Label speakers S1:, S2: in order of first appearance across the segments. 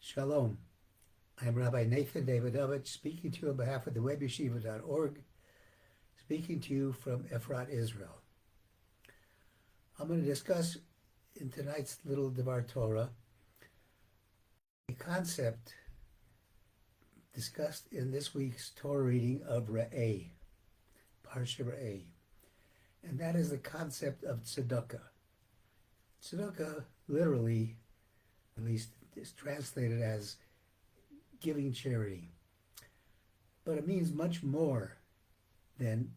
S1: Shalom. I'm Rabbi Nathan Davidovich, speaking to you on behalf of the webyeshiva.org, speaking to you from Efrat, Israel. I'm going to discuss in tonight's little Devar Torah a concept discussed in this week's Torah reading of Re'eh, Parsha Re'eh, and that is the concept of Tzedeka. Tzedeka, literally, at least is translated as giving charity. But it means much more than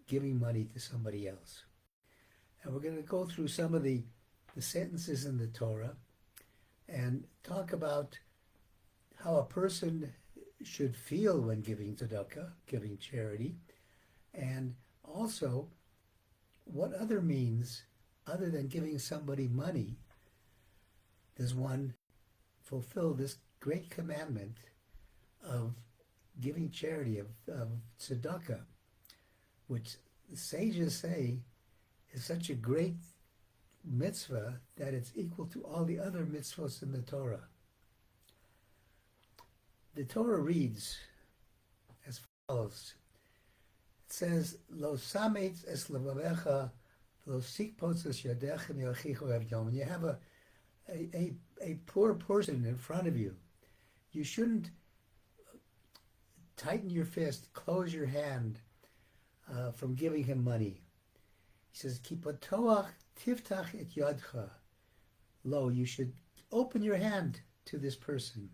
S1: giving money to somebody else. And we're going to go through some of the sentences in the Torah and talk about how a person should feel when giving tzedakah, giving charity, and also what other means, other than giving somebody money, does one fulfill this great commandment of giving charity, of tzedakah, which the sages say is such a great mitzvah that it's equal to all the other mitzvahs in the Torah. The Torah reads as follows. It says, Lo sametz es levavecha, lo sikpotz es yadecha mi'achicha evdom. When you have a poor person in front of you, you shouldn't tighten your fist, close your hand from giving him money. He says, Ki patoach tiftach et yadcha. Lo, you should open your hand to this person.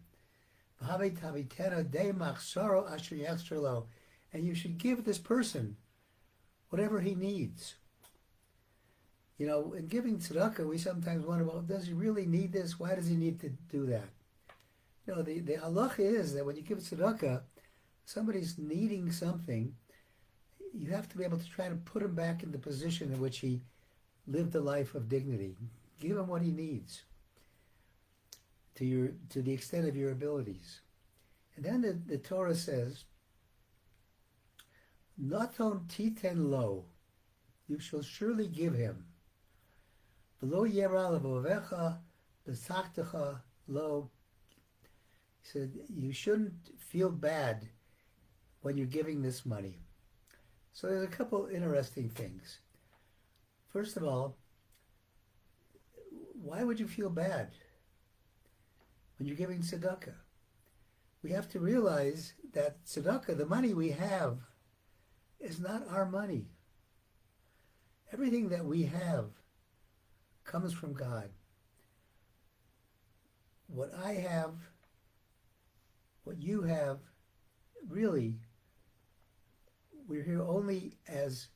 S1: And you should give this person whatever he needs. You know, in giving tzedakah, we sometimes wonder, well, does he really need this? Why does he need to do that? You know, the halacha is that when you give tzedakah, somebody's needing something, you have to be able to try to put him back in the position in which he lived a life of dignity. Give him what he needs to the extent of your abilities. And then the Torah says, Naton titen lo, you shall surely give him. V'lo yera levovecha b'sachtecha lo. He said, you shouldn't feel bad when you're giving this money. So there's a couple interesting things. First of all, why would you feel bad when you're giving tzedakah? We have to realize that tzedakah, the money we have, is not our money. Everything that we have comes from God. What I have, what you have, really, we're here only as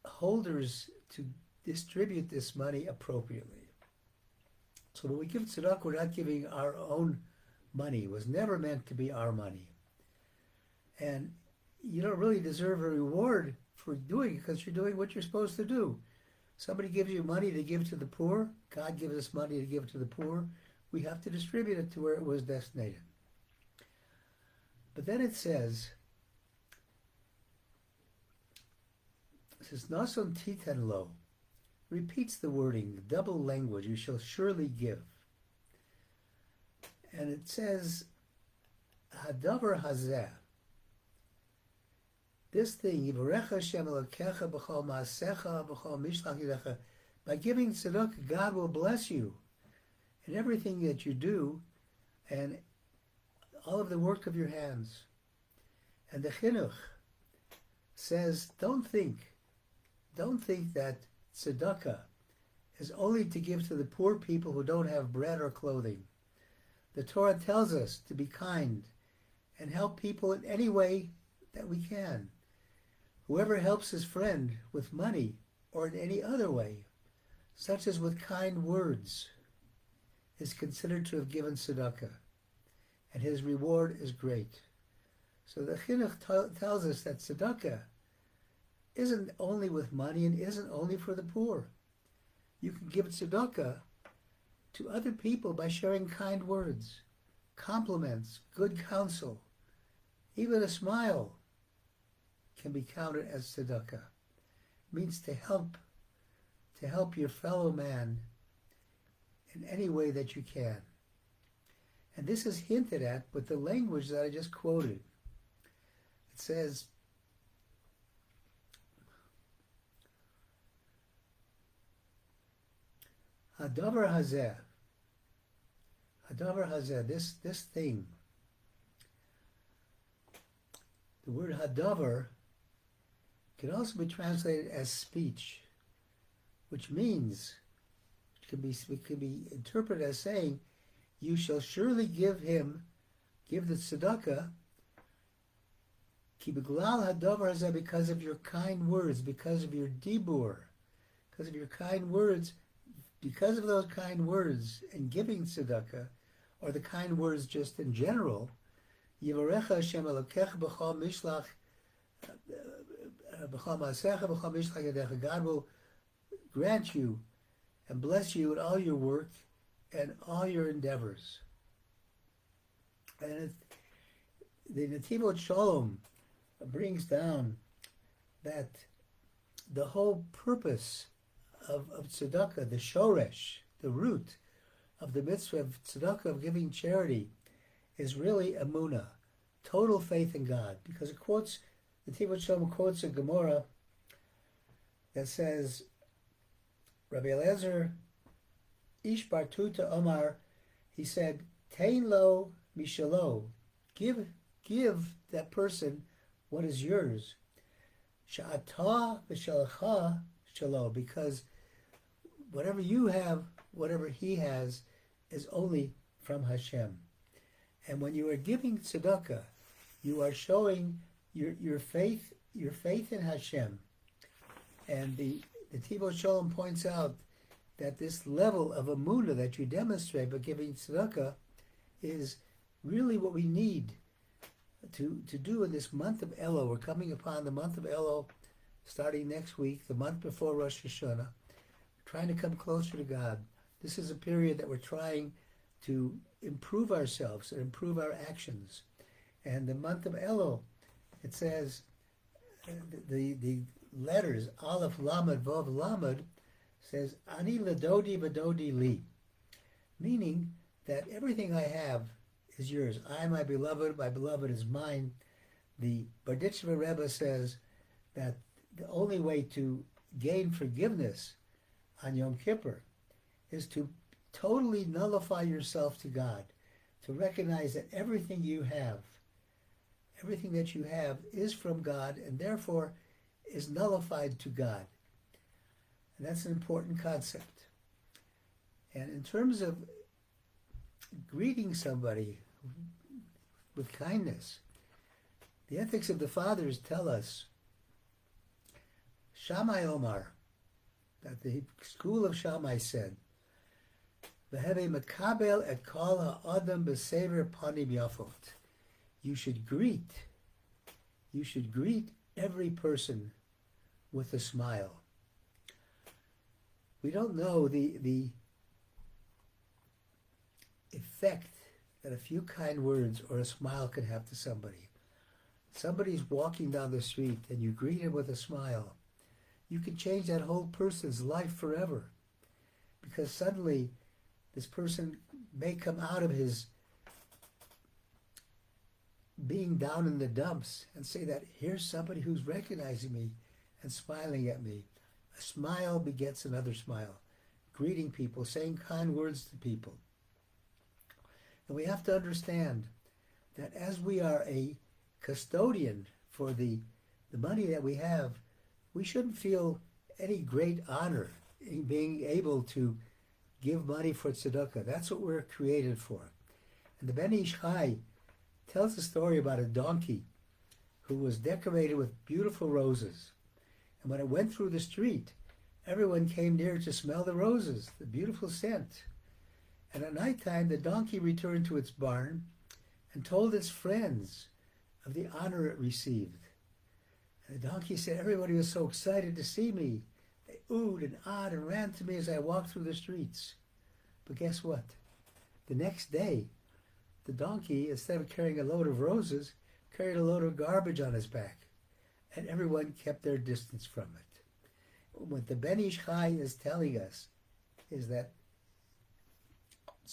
S1: holders to distribute this money appropriately. So when we give tzedakah, we're not giving our own money. It was never meant to be our money. And you don't really deserve a reward for doing it because you're doing what you're supposed to do. Somebody gives you money to give to the poor. God gives us money to give to the poor. We have to distribute it to where it was destinated. But then it says, Nason titen lo, repeats the wording, the double language, you shall surely give. And it says, Hadavar hazeh, this thing, Yivarecha Hashem Elokecha b'chol ma'asecha b'chol mishlach yidecha, by giving tzedakah, God will bless you in everything that you do and all of the work of your hands. And the chinuch says, don't think that tzedakah is only to give to the poor people who don't have bread or clothing. The Torah tells us to be kind and help people in any way that we can. Whoever helps his friend with money or in any other way, such as with kind words, is considered to have given tzedakah, and his reward is great. So the chinuch tells us that tzedakah isn't only with money and isn't only for the poor. You can give tzedakah to other people by sharing kind words, compliments, good counsel. Even a smile can be counted as tzedakah. It means to help your fellow man in any way that you can. And this is hinted at with the language that I just quoted. It says, Hadavar hazeh, this thing. The word hadavar can also be translated as speech, which means, it can be interpreted as saying, you shall surely give the tzedakah, ki beglal hadavar hazeh, because of your kind words, because of your dibur, because of your kind words, because of those kind words and giving tzedakah, or the kind words just in general, Yivarecha Hashem Elokecha b'chol mishlach b'chol ma'asecha b'chol mishlach yadecha. God will grant you and bless you in all your work and all your endeavors. And the Davidovich Shalom brings down that the whole purpose of tzedakah, the shoresh, the root of the mitzvah of tzedakah, of giving charity, is really emunah, total faith in God. Because the Davidovich Shalom quotes a Gemara that says, Rabbi Eliezer Ish Bar Tuta Omar, he said, Tein lo mishalo, give that person what is yours. Sha'ata v'shalacha shalo, because whatever you have, whatever he has, is only from Hashem. And when you are giving tzedakah, you are showing your faith in Hashem. And the Davidovich Shalom points out that this level of emunah that you demonstrate by giving tzedakah is really what we need to do in this month of Elul. We're coming upon the month of Elul starting next week, the month before Rosh Hashanah. We're trying to come closer to God. This is a period that we're trying to improve ourselves and improve our actions. And the month of Elul, it says, the letters, Aleph, Lamed, Vav, Lamed, says, Ani ladodi vadodi li, meaning that everything I have is yours. I, my beloved is mine. The Berditchever Rebbe says that the only way to gain forgiveness on Yom Kippur is to totally nullify yourself to God, to recognize that everything that you have is from God and therefore is nullified to God. And that's an important concept. And in terms of greeting somebody with kindness, the ethics of the fathers tell us, Shammai Omar, that the school of Shammai said, V'heve makabel et kol ha'adam b'sever panim yafot. You should greet every person with a smile. We don't know the effect that a few kind words or a smile can have to somebody. Somebody's walking down the street and you greet him with a smile. You can change that whole person's life forever, because suddenly this person may come out of his being down in the dumps and say that here's somebody who's recognizing me and smiling at me. A smile begets another smile. Greeting people, saying kind words to people. And we have to understand that as we are a custodian for the money that we have, we shouldn't feel any great honor in being able to give money for tzedakah. That's what we're created for. And the Ben Ish Chai tells a story about a donkey who was decorated with beautiful roses. And when it went through the street, everyone came near to smell the roses, the beautiful scent. And at nighttime, the donkey returned to its barn and told its friends of the honor it received. And the donkey said, everybody was so excited to see me. They oohed and ahed and ran to me as I walked through the streets. But guess what? The next day, the donkey, instead of carrying a load of roses, carried a load of garbage on his back. And everyone kept their distance from it. What the Ben Ish Chai is telling us is that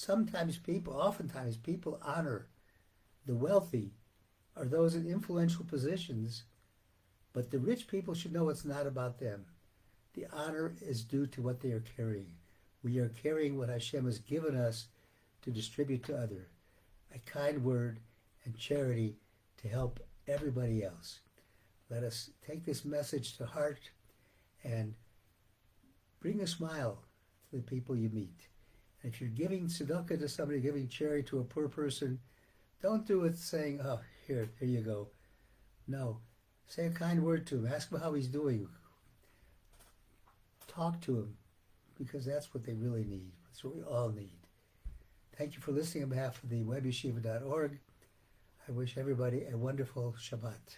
S1: oftentimes people honor the wealthy or those in influential positions, but the rich people should know it's not about them. The honor is due to what they are carrying. We are carrying what Hashem has given us to distribute to others. A kind word and charity to help everybody else. Let us take this message to heart and bring a smile to the people you meet. And if you're giving tzedakah to somebody, giving charity to a poor person, don't do it saying, oh, here you go. No. Say a kind word to him. Ask him how he's doing. Talk to him, because that's what they really need. That's what we all need. Thank you for listening on behalf of the webyeshiva.org. I wish everybody a wonderful Shabbat.